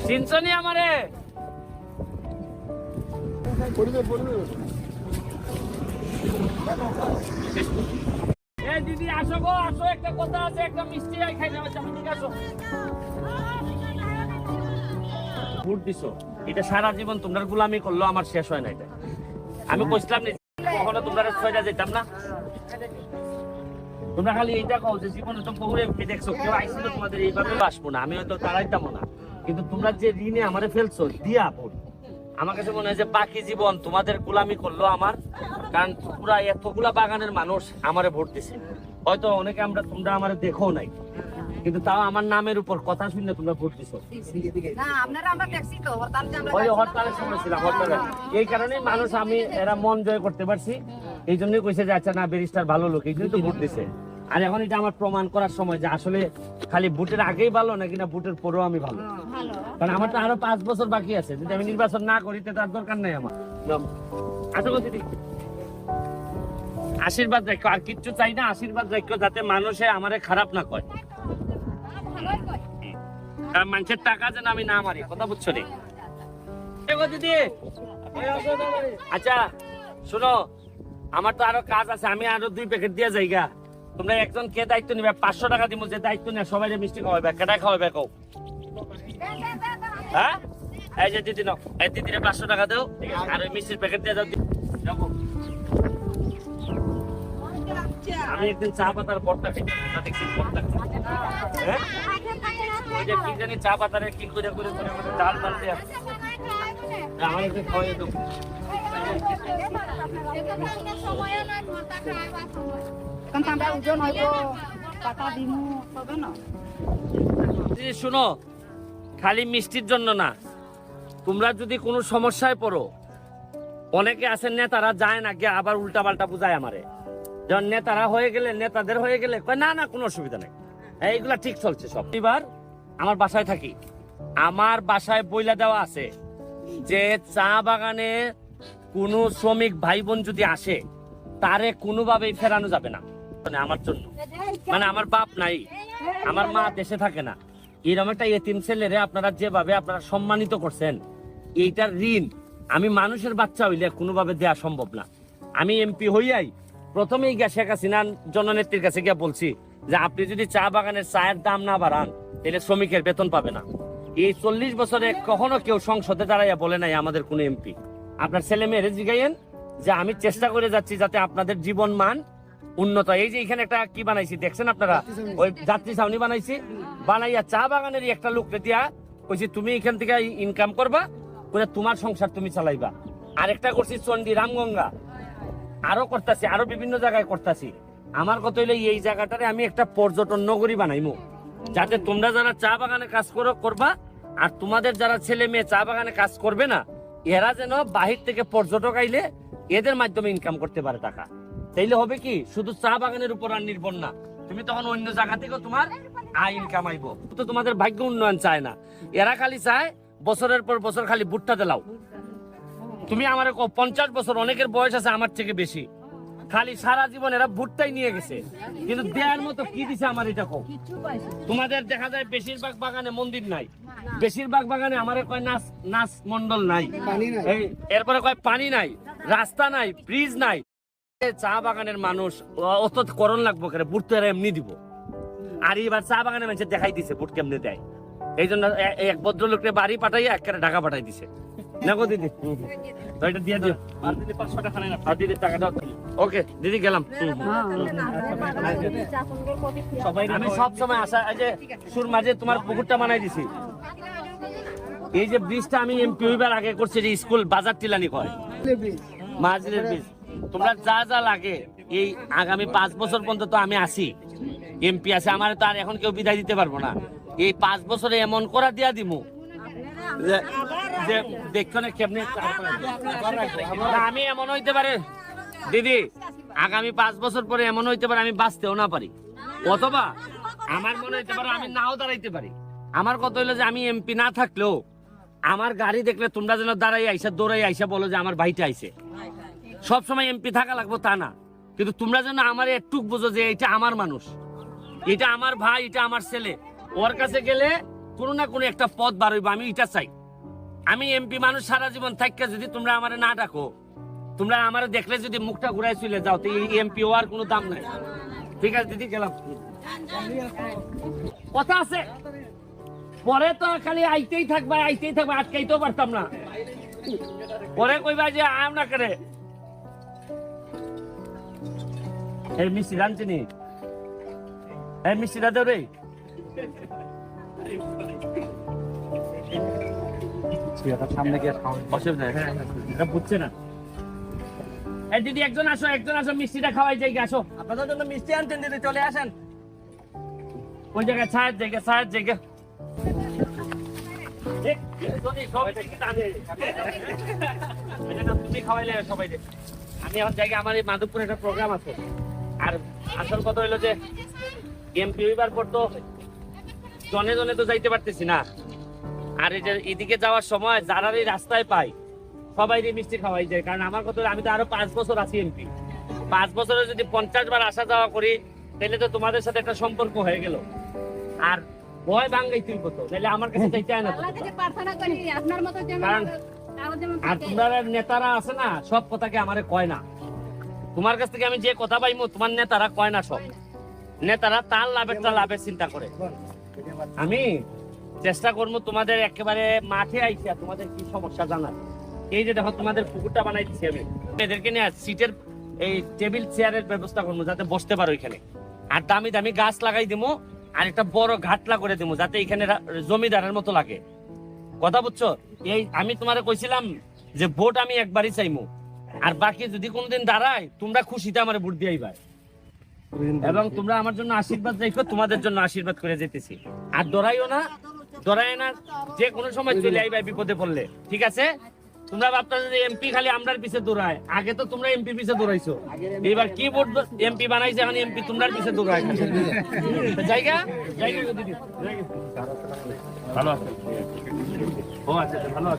চিনছনি আমারে? দিদি আসো গো, আসো, একটা কথা আছে, একটা মিষ্টি খাই যাবে। ঠিক আসো। ভোট দিছো, এটা সারা জীবন তোমরা গোলামি করলো, আমার শেষ হয় না। এটা আমি কইছিলাম কখনো তোমরা ছয়টা যেতাম না। তোমরা খালি এইটা কও যে জীবনে তো বহু এমপি দেখছো, কেউ আইছিল তোমাদের এইভাবে আসবো না, আমি হয়তো দাঁড়াইতাম না, কিন্তু তোমরা যে ঋণে আমারে ফেলছো দিয়া ভোট, আমার কাছে মনে হয় যে বাকি জীবন তোমাদের গোলামি করলো আমার। কারণ পুরা এতগুলা বাগানের মানুষ আমারে ভোট দিছে, হয়তো অনেকে তোমরা আমারে দেখো নাই, কিন্তু তাও আমার নামের উপর কথা শুনে তোমরা ভোট দিছো। হরতালের সময় ছিলাম, এই কারণে মানুষ এরা মন জয় করতে পারছি, এই জন্যই কইছে যে আচ্ছা না, ব্যারিস্টার ভালো লোক, এই জন্যই তো ভোট দিছে। আর এখন এটা আমার প্রমাণ করার সময় যে আসলে খালি ভোটের আগেই ভালো নাকি না ভোটের পরেও আমি ভালো। কারণ আমার তো আরো 5 বছর বাকি আছে, যদি আমি নির্বাচন না করি তার দরকার নাই আমার। আশা করছি আশীর্বাদ রাখো, আর কিচ্ছু চাই না, আশীর্বাদ রাখো যাতে মানুষে আমারে খারাপ না কয়। মানুষের টাকা যেন আমি না মারি, কথা বুঝছো রে দিদি? আচ্ছা শোনো, আমার তো আরো কাজ আছে, আমি আরো 2 প্যাকেট দিয়ে যাইগা। তোমরা একজন কে দায়িত্ব নিবে? 500 টাকা দিব, যে দায়িত্ব নিয়ে সবাই মিষ্টি খাওয়াবে, কেটাই খাওয়াবে কও? হ্যাঁ, এই যে দিদি নাও, এই দিদিরে 500 টাকা দাও, আর ওই মিষ্টির প্যাকেট দিয়ে যাও। আমি একদিন চা পাতার বড়টা খেতে দেখছি, হ্যাঁ ওই যে কি জানি চা পাতারে কি করে করে করে ডাল ডাল দিয়ে আমার একটু খাওয়াই দাও। শুনো, খালি মিষ্টির জন্য না, তোমরা যদি কোনো সমস্যায় পড়ো, অনেকে আছেন নেতারা যায় না গিয়ে আবার উল্টা পাল্টা বুঝায় আমারে। যখন নেতারা হয়ে গেলে, নেতাদের হয়ে গেলে না না কোনো অসুবিধা নেই, এইগুলা ঠিক চলছে সব। এবার আমার বাসায় থাকি, আমার বাসায় বইলা দেওয়া আছে যে চা বাগানে কোন শ্রমিক ভাই বোন যদি আসে, তারে কোনোভাবেই ফেরানো যাবে না। মানে আমার জন্য, মানে আমার বাপ নাই, আমার মা দেশে থাকে না, এরকম একটা এতিম ছেলেরে আপনারা যেভাবে আপনারা সম্মানিত করছেন, এইটার ঋণ আমি মানুষের বাচ্চা হইলে কোনোভাবে দেওয়া সম্ভব না। আমি এমপি হইয়াই প্রথমেই গিয়া শেখ হাসিনার জননেত্রীর কাছে গিয়া বলছি যে আপনি যদি চা বাগানের চায়ের দাম না বাড়ান, তাহলে শ্রমিকের বেতন পাবে না। এই 40 বছরে কখনো কেউ সংসদে দাঁড়াইয়া বলে নাই আমাদের কোন এমপি। আপনার ছেলে মেয়েরে জিগাইয়েন যে আমি চেষ্টা করে যাচ্ছি যাতে আপনাদের জীবন মান উন্নত। এই যে এখানে একটা কি বানাইছি দেখছেন আপনারা, ওই যাত্রী ছাউনি বানাইছি, বানাইয়া চা বাগানেরই একটা লোককে দিয়া কইছি তুমি এখান থেকে ইনকাম করবা, করে তোমার সংসার তুমি চালাইবা। আরেকটা করছি চন্ডী রামগঙ্গা, আরো করতেছি, আরো বিভিন্ন জায়গায় করতেছি। আমার কথা হইলে এই জায়গাটারে আমি একটা পর্যটন নগরী বানাইমু, যাতে তোমরা যারা চা বাগানে কাজ করবা, আর তোমাদের যারা ছেলে মেয়ে চা বাগানে কাজ করবে না, এরা যেন বাহির থেকে পর্যটক আইলে এদের মাধ্যমে ইনকাম করতে পারে টাকা। তাইলে হবে কি, শুধু চা বাগানের উপর আর নির্ভর না, তুমি তখন অন্য জায়গা থেকেও তোমার আয় ইনকাম আইবো। তো তোমাদের ভাগ্য উন্নয়ন চায় না, এরা খালি চায় বছরের পর বছর খালি ভুট্টা দেলাও। তুমি আমার 50 বছর, অনেকের বয়স আছে আমার থেকে বেশি, খালি সারা জীবন এরা ভুট্টাই নিয়ে গেছে, কিন্তু দেওয়ার মতো কি দিছে আমার এটা কও? তোমাদের দেখা যায় বেশিরভাগ বাগানে মন্দির নাই, বেশিরভাগ বাগানে আমারে কয় নাচ মন্ডল নাই, এরপরে কয় পানি নাই, রাস্তা নাই, ব্রিজ নাই। চা বাগানের মানুষ অত করণ লাগবো কেন, ভোট তো এরা এমনি দিব। আর এবার চা বাগানের মানুষ দেখাই দিছে ভোট কেমনে দেয়, এই জন্য এক ভদ্রলোককে বাড়ি পাঠাইয়া একেবারে ঢাকা পাঠাই দিছে। দেখো দিদি, এটা দিয়ে দিও, আর দিদি 500 টাকা নেন, আর দিদি টাকাটা। ওকে দিদি, গেলাম। আমি সব সময় আসা, এই যে সুর মাঝে তোমার পুকুরটা বানাই দিছি, এই যে ব্রিজটা আমি এমপি হইবার আগে করছি, যে স্কুল বাজার টিলানি কয় মাঝিলের ব্রিজ। তোমরা যা যা লাগে এই আগামী 5 বছর পর্যন্ত তো আমি আসি, এমপি আছে, আমার তো আর এখন কেউ বিদায় দিতে পারবো না। এই 5 বছরে এমন করা দিয়া দিমু যে দেখছো না কেমনে। আমি এমন হইতে পারে দিদি, আগামী 5 বছর পরে এমন হইতে পারে আমি বাঁচতেও না পারি, অথবা আমার মনে হইতে পারে আমি নাও দাঁড়াইতে পারি। আমার কথা হইলো যে আমি এমপি না থাকলেও আমার গাড়ি দেখলে তোমরা যেন দাঁড়াই আইসা দৌড়াই আইসা বলো যে আমার ভাইটা আইছে। সবসময় এমপি থাকা লাগবো তা না, কিন্তু তোমরা যেন আমার একটু বুঝো যে এটা আমার মানুষ, এটা আমার ভাই, এটা আমার ছেলে। ওর কাছে গেলে কোনো না কোনো একটা পদ বার হইব, আমি এটা চাই। আমি এমপি মানুষ সারা জীবন থাকতে যদি তোমরা আমারে না ডাকো, তোমরা আমারে দেখলে যদি মুখটা ঘুরাই চলে যাও, তো এই এমপি হওয়ার কোনো দাম নাই। ঠিক আছে দিদি, গেলাম। কথা আছে, পরে তো খালি আইতেই থাকবা, আটকাইতেও পারতাম না। পরে কইবা যে আম না করে এই মিষ্টি রাঁধছিনি, এই মিষ্টিটা দেও রে। সামনে গিয়ে অসুবিধা নেই, এটা বুঝছে না। এই দিদি একজন আসো, মিষ্টিটা খাওয়াই যাই, আসো। আপনাদের জন্য মিষ্টি আনছেন দিদি, চলে আসেন। কোন জায়গায়? ছায়ের জায়গা। তুমি খাওয়াইলে সবাই। আমি এখন জায়গা, আমার এই মাধবপুরে একটা প্রোগ্রাম আছে। আর আসল কথা হইলো যে এমপি হইবার পর তো জনে জনে তো যাইতে পারতেছি না। আর এই যে এদিকে যাওয়ার সময় যারা এই রাস্তায় পাই সবাই মিষ্টি খাওয়াই যায়। কারণ আমার কথা হলো আমি তো আরো 5 বছর আছি এমপি। 5 বছরে যদি 50 বার আসা যাওয়া করি, তাহলে তো তোমাদের সাথে একটা সম্পর্ক হয়ে গেল। আর ভয় ভাঙ্গাই তুই কত, তাহলে আমার কাছে চাইতে হয় না তো। কারণ আর তোমার নেতারা আছে না, সব কথাকে আমারে কয় না। তোমার কাছ থেকে আমি যে কথা পাইমু, তোমার নেতারা কয় না। সব নেতারা তার লাভের চিন্তা করে। আমি চেষ্টা করবো তোমাদের একেবারে মাঠে আইসা তোমাদের কি সমস্যা জানার। এই যে দেখো তোমাদের পুকুরটা বানাই দিচ্ছি আমি, এদেরকে নিয়ে সিটের এই টেবিল চেয়ারের ব্যবস্থা করবো যাতে বসতে পারো এখানে। আর দামি দামি গাছ লাগাই দেবো, আর একটা বড় ঘাটলা করে দেবো যাতে এখানে জমিদারের মতো লাগে। কথা বুঝছো? এই আমি তোমারে কইছিলাম যে ভোট আমি একবারই চাইমু, আর বাকি যদি কোনোদিন দাঁড়ায় তোমরা খুশিতে আমার ভোট দিয়াইবা। এবং তোমরা আমার জন্য আশীর্বাদ রাখো, তোমাদের জন্য আশীর্বাদ করে যেতেছি। আর ডরাইও না, যে কোনো সময় চলে আইবা বিপদে পড়লে। ঠিক আছে? তোমরা ভাবতা যে এমপি খালি আমরার পিছে দৌড়ায়, আগে তো তোমরা এমপি পিছে দৌড়াইছো, এবার কি ভোট এমপি বানাইছে, এখন এমপি তোমরার পিছে দৌড়ায়। জায়গা দিদি ভালো আছে। ও আচ্ছা, ভালো আছে।